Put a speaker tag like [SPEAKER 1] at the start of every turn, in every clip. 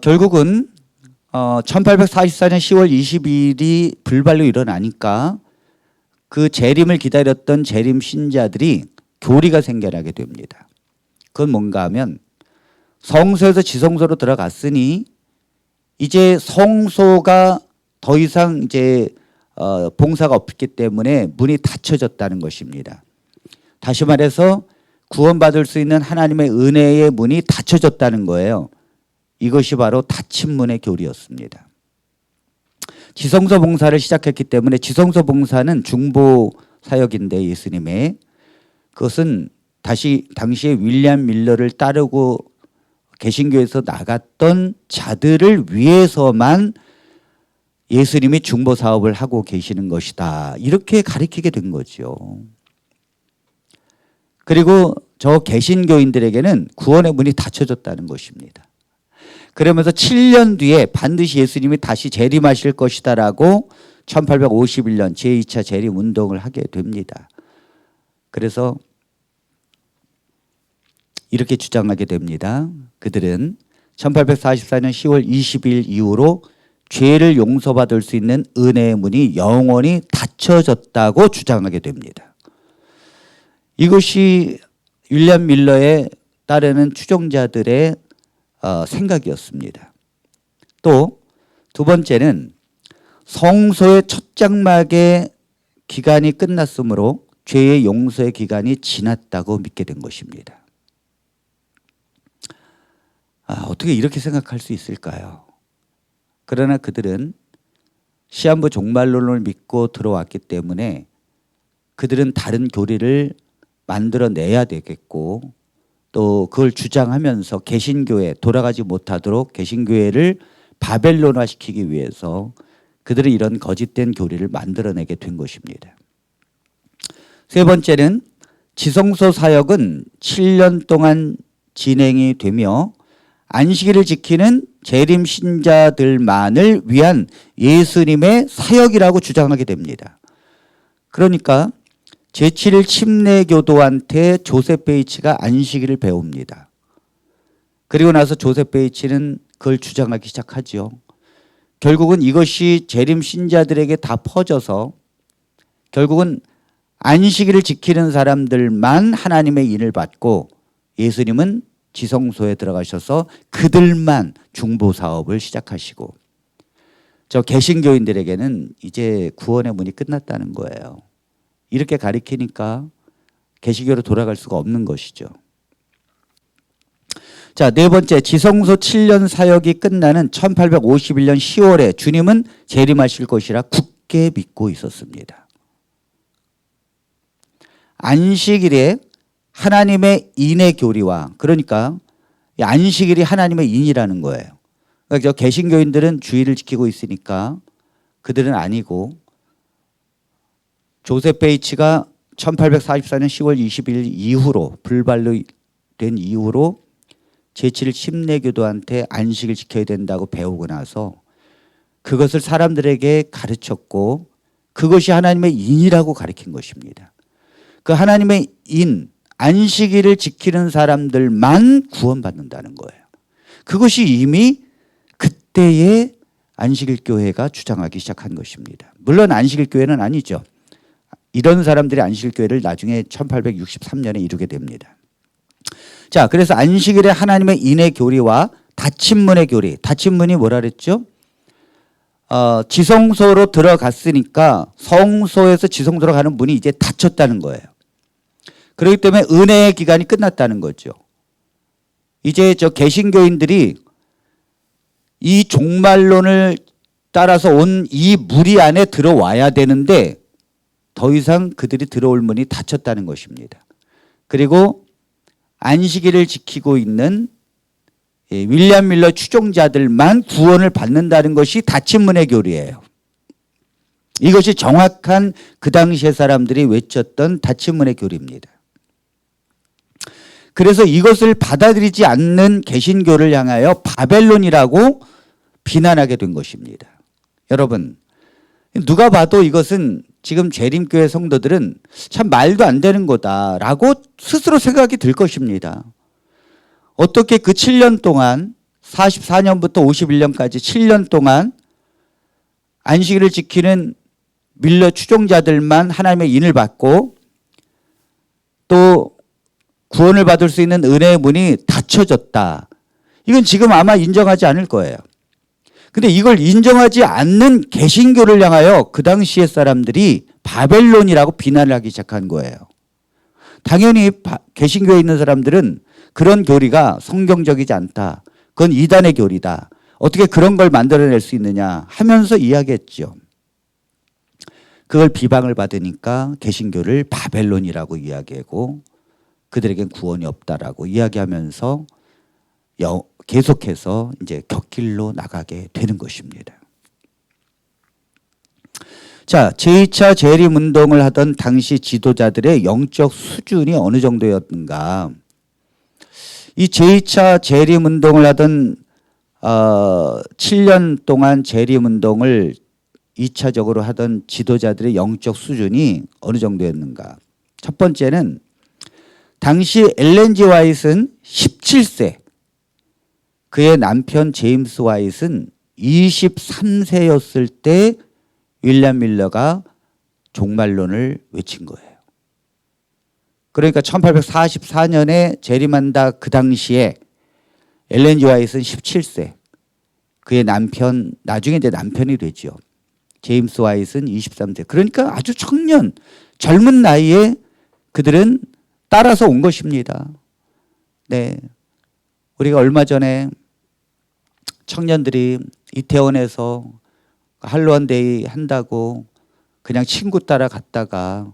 [SPEAKER 1] 결국은 1844년 10월 22일이 불발로 일어나니까 그 재림을 기다렸던 재림 신자들이 교리가 생겨나게 됩니다. 그건 뭔가 하면 성소에서 지성소로 들어갔으니 이제 성소가 더 이상 이제 봉사가 없기 때문에 문이 닫혀졌다는 것입니다. 다시 말해서 구원받을 수 있는 하나님의 은혜의 문이 닫혀졌다는 거예요. 이것이 바로 닫힌 문의 교리였습니다. 지성소 봉사를 시작했기 때문에 지성소 봉사는 중보 사역인데 예수님의 그것은 당시에 윌리엄 밀러를 따르고 개신교에서 나갔던 자들을 위해서만 예수님이 중보 사업을 하고 계시는 것이다. 이렇게 가르치게 된 거죠. 그리고 저 개신교인들에게는 구원의 문이 닫혀졌다는 것입니다. 그러면서 7년 뒤에 반드시 예수님이 다시 재림하실 것이다라고 1851년 제2차 재림 운동을 하게 됩니다. 그래서 이렇게 주장하게 됩니다. 그들은 1844년 10월 20일 이후로 죄를 용서받을 수 있는 은혜의 문이 영원히 닫혀졌다고 주장하게 됩니다. 이것이 윌리엄 밀러에 따르는 추종자들의 생각이었습니다. 또 두 번째는 성소의 첫 장막의 기간이 끝났으므로 죄의 용서의 기간이 지났다고 믿게 된 것입니다. 어떻게 이렇게 생각할 수 있을까요? 그러나 그들은 시한부 종말론을 믿고 들어왔기 때문에 그들은 다른 교리를 만들어내야 되겠고 또 그걸 주장하면서 개신교에 돌아가지 못하도록 개신교회를 바벨론화시키기 위해서 그들은 이런 거짓된 교리를 만들어내게 된 것입니다. 세 번째는 지성소 사역은 7년 동안 진행이 되며 안식일을 지키는 재림 신자들만을 위한 예수님의 사역이라고 주장하게 됩니다. 그러니까 제7일 침례교도한테 조셉 베이츠가 안식일을 배웁니다. 그리고 나서 조셉 베이츠는 그걸 주장하기 시작하죠. 결국은 이것이 재림 신자들에게 다 퍼져서 결국은 안식일을 지키는 사람들만 하나님의 인을 받고 예수님은 지성소에 들어가셔서 그들만 중보 사업을 시작하시고 저 개신교인들에게는 이제 구원의 문이 끝났다는 거예요. 이렇게 가리키니까 개신교로 돌아갈 수가 없는 것이죠. 자, 네 번째, 지성소 7년 사역이 끝나는 1851년 10월에 주님은 재림하실 것이라 굳게 믿고 있었습니다. 안식일에 하나님의 인의 교리와 그러니까 안식일이 하나님의 인이라는 거예요. 그러니까 개신교인들은 주일을 지키고 있으니까 그들은 아니고 조셉 베이츠가 1844년 10월 20일 이후로 불발로 된 이후로 제7일 침례교도한테 안식을 지켜야 된다고 배우고 나서 그것을 사람들에게 가르쳤고 그것이 하나님의 인이라고 가르친 것입니다. 그 하나님의 인 안식일을 지키는 사람들만 구원받는다는 거예요. 그것이 이미 그때의 안식일 교회가 주장하기 시작한 것입니다. 물론 안식일 교회는 아니죠. 이런 사람들이 안식일 교회를 나중에 1863년에 이루게 됩니다. 자, 그래서 안식일의 하나님의 인의 교리와 닫힌 문의 교리. 닫힌 문이 뭐라 그랬죠? 지성소로 들어갔으니까 성소에서 지성소로 가는 문이 이제 닫혔다는 거예요. 그렇기 때문에 은혜의 기간이 끝났다는 거죠. 이제 저 개신교인들이 이 종말론을 따라서 온 이 무리 안에 들어와야 되는데 더 이상 그들이 들어올 문이 닫혔다는 것입니다. 그리고 안식일을 지키고 있는 윌리엄 밀러 추종자들만 구원을 받는다는 것이 닫힌 문의 교리예요. 이것이 정확한 그 당시의 사람들이 외쳤던 닫힌 문의 교리입니다. 그래서 이것을 받아들이지 않는 개신교를 향하여 바벨론이라고 비난하게 된 것입니다. 여러분, 누가 봐도 이것은 지금 재림교회 성도들은 참 말도 안 되는 거다라고 스스로 생각이 들 것입니다. 어떻게 그 7년 동안 44년부터 51년까지 7년 동안 안식일을 지키는 밀러 추종자들만 하나님의 인을 받고 또 구원을 받을 수 있는 은혜의 문이 닫혀졌다. 이건 지금 아마 인정하지 않을 거예요. 근데 이걸 인정하지 않는 개신교를 향하여 그 당시의 사람들이 바벨론이라고 비난을 하기 시작한 거예요. 당연히 개신교에 있는 사람들은 그런 교리가 성경적이지 않다. 그건 이단의 교리다. 어떻게 그런 걸 만들어낼 수 있느냐 하면서 이야기했죠. 그걸 비방을 받으니까 개신교를 바벨론이라고 이야기하고 그들에겐 구원이 없다라고 이야기하면서 계속해서 이제 격길로 나가게 되는 것입니다. 자, 제2차 재림운동을 하던 당시 지도자들의 영적 수준이 어느 정도였는가. 이 제2차 재림운동을 하던 7년 동안 재림운동을 2차적으로 하던 지도자들의 영적 수준이 어느 정도였는가. 첫 번째는 당시 엘렌 G 화이트는 17세, 그의 남편 제임스 화이트는 23세였을 때 윌리엄 밀러가 종말론을 외친 거예요. 그러니까 1844년에 재림한다 그 당시에 엘렌 G 화이트는 17세, 그의 남편, 나중에 이제 남편이 되죠. 제임스 화이트는 23세. 그러니까 아주 청년, 젊은 나이에 그들은 따라서 온 것입니다. 네. 우리가 얼마 전에 청년들이 이태원에서 할로윈데이 한다고 그냥 친구 따라 갔다가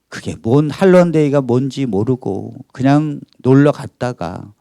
[SPEAKER 1] 그게 뭔 할로윈데이가 뭔지 모르고 그냥 놀러 갔다가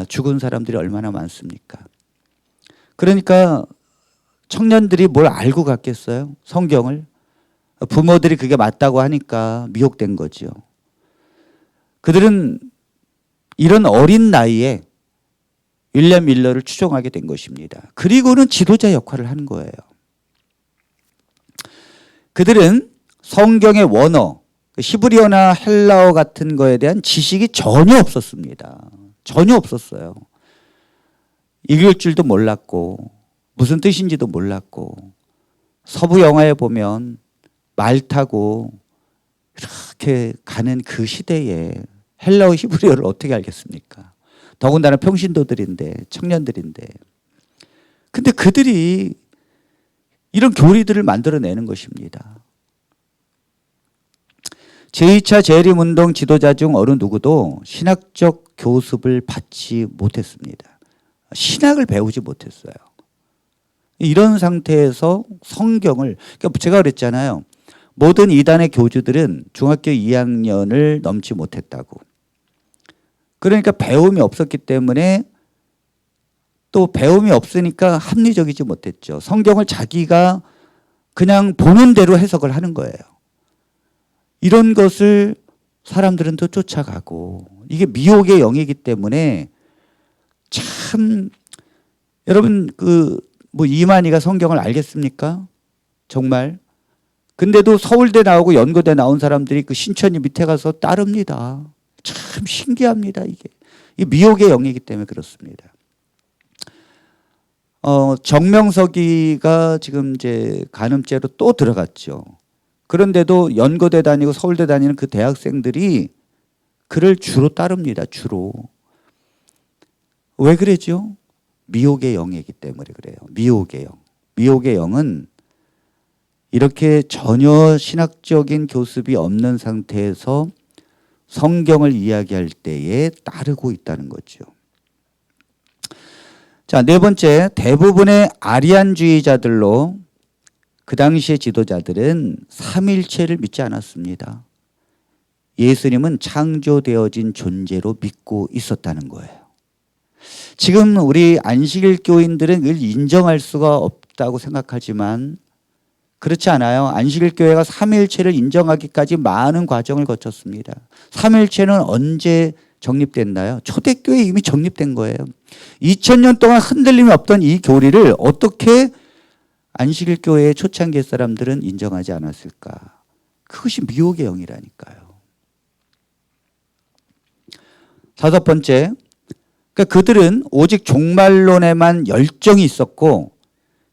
[SPEAKER 1] 죽은 사람들이 얼마나 많습니까? 그러니까 청년들이 뭘 알고 갔겠어요? 성경을. 부모들이 그게 맞다고 하니까 미혹된 거죠. 그들은 이런 어린 나이에 윌리엄 밀러를 추종하게 된 것입니다. 그리고는 지도자 역할을 하는 거예요. 그들은 성경의 원어, 히브리어나 헬라어 같은 거에 대한 지식이 전혀 없었습니다. 전혀 없었어요. 읽을 줄도 몰랐고 무슨 뜻인지도 몰랐고 서부 영화에 보면 말 타고 이렇게 가는 그 시대에 헬라어 히브리어를 어떻게 알겠습니까? 더군다나 평신도들인데 청년들인데. 근데 그들이 이런 교리들을 만들어내는 것입니다. 제2차 재림운동 지도자 중 어느 누구도 신학적 교습을 받지 못했습니다. 신학을 배우지 못했어요. 이런 상태에서 성경을, 그러니까 제가 그랬잖아요. 모든 이단의 교주들은 중학교 2학년을 넘지 못했다고. 그러니까 배움이 없었기 때문에 또 배움이 없으니까 합리적이지 못했죠. 성경을 자기가 그냥 보는 대로 해석을 하는 거예요. 이런 것을 사람들은 또 쫓아가고 이게 미혹의 영이기 때문에 참 여러분 뭐 이만희가 성경을 알겠습니까? 정말. 근데도 서울대 나오고 연고대 나온 사람들이 그 신천지 밑에 가서 따릅니다. 참 신기합니다. 이게 이 미혹의 영이기 때문에 그렇습니다. 정명석이가 지금 이제 간음죄로 또 들어갔죠. 그런데도 연고대 다니고 서울대 다니는 그 대학생들이 그를 주로 따릅니다. 주로. 왜 그러죠? 미혹의 영이기 때문에 그래요. 미혹의 영. 미혹의 영은 이렇게 전혀 신학적인 교습이 없는 상태에서 성경을 이야기할 때에 따르고 있다는 거죠. 자, 네 번째, 대부분의 아리안주의자들로 그 당시의 지도자들은 삼일체를 믿지 않았습니다. 예수님은 창조되어진 존재로 믿고 있었다는 거예요. 지금 우리 안식일 교인들은 늘 인정할 수가 없다고 생각하지만 그렇지 않아요. 안식일 교회가 삼일체를 인정하기까지 많은 과정을 거쳤습니다. 삼일체는 언제 정립됐나요? 초대교회에 이미 정립된 거예요. 2000년 동안 흔들림이 없던 이 교리를 어떻게 안식일 교회의 초창기 사람들은 인정하지 않았을까? 그것이 미혹의 영이라니까요. 다섯 번째, 그러니까 그들은 오직 종말론에만 열정이 있었고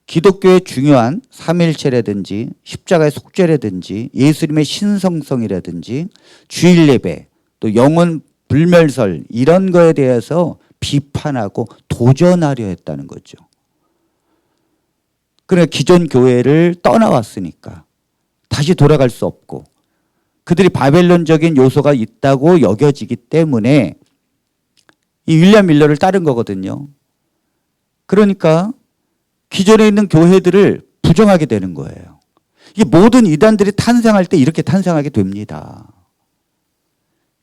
[SPEAKER 1] 기독교의 중요한 삼일체라든지 십자가의 속죄라든지 예수님의 신성성이라든지 주일 예배 또 영혼 불멸설 이런 거에 대해서 비판하고 도전하려 했다는 거죠. 그러나 기존 교회를 떠나왔으니까 다시 돌아갈 수 없고 그들이 바벨론적인 요소가 있다고 여겨지기 때문에 이 윌리엄 밀러를 따른 거거든요. 그러니까 기존에 있는 교회들을 부정하게 되는 거예요. 이 모든 이단들이 탄생할 때 이렇게 탄생하게 됩니다.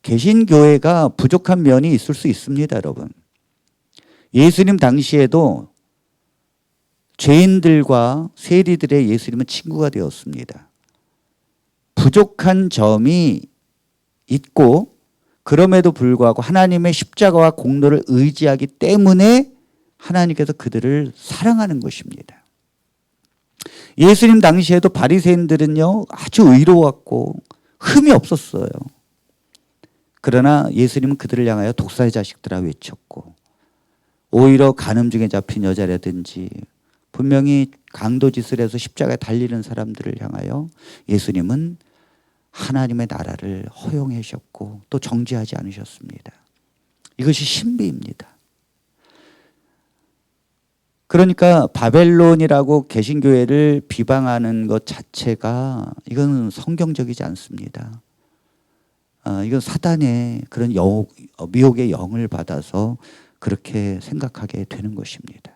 [SPEAKER 1] 개신교회가 부족한 면이 있을 수 있습니다, 여러분. 예수님 당시에도 죄인들과 세리들의 예수님은 친구가 되었습니다. 부족한 점이 있고 그럼에도 불구하고 하나님의 십자가와 공로를 의지하기 때문에 하나님께서 그들을 사랑하는 것입니다. 예수님 당시에도 바리새인들은요 아주 의로웠고 흠이 없었어요. 그러나 예수님은 그들을 향하여 독사의 자식들아 외쳤고 오히려 간음중에 잡힌 여자라든지 분명히 강도짓을 해서 십자가에 달리는 사람들을 향하여 예수님은 하나님의 나라를 허용하셨고 또 정죄하지 않으셨습니다. 이것이 신비입니다. 그러니까 바벨론이라고 개신교회를 비방하는 것 자체가 이건 성경적이지 않습니다. 이건 사단의 그런 미혹의 영을 받아서 그렇게 생각하게 되는 것입니다.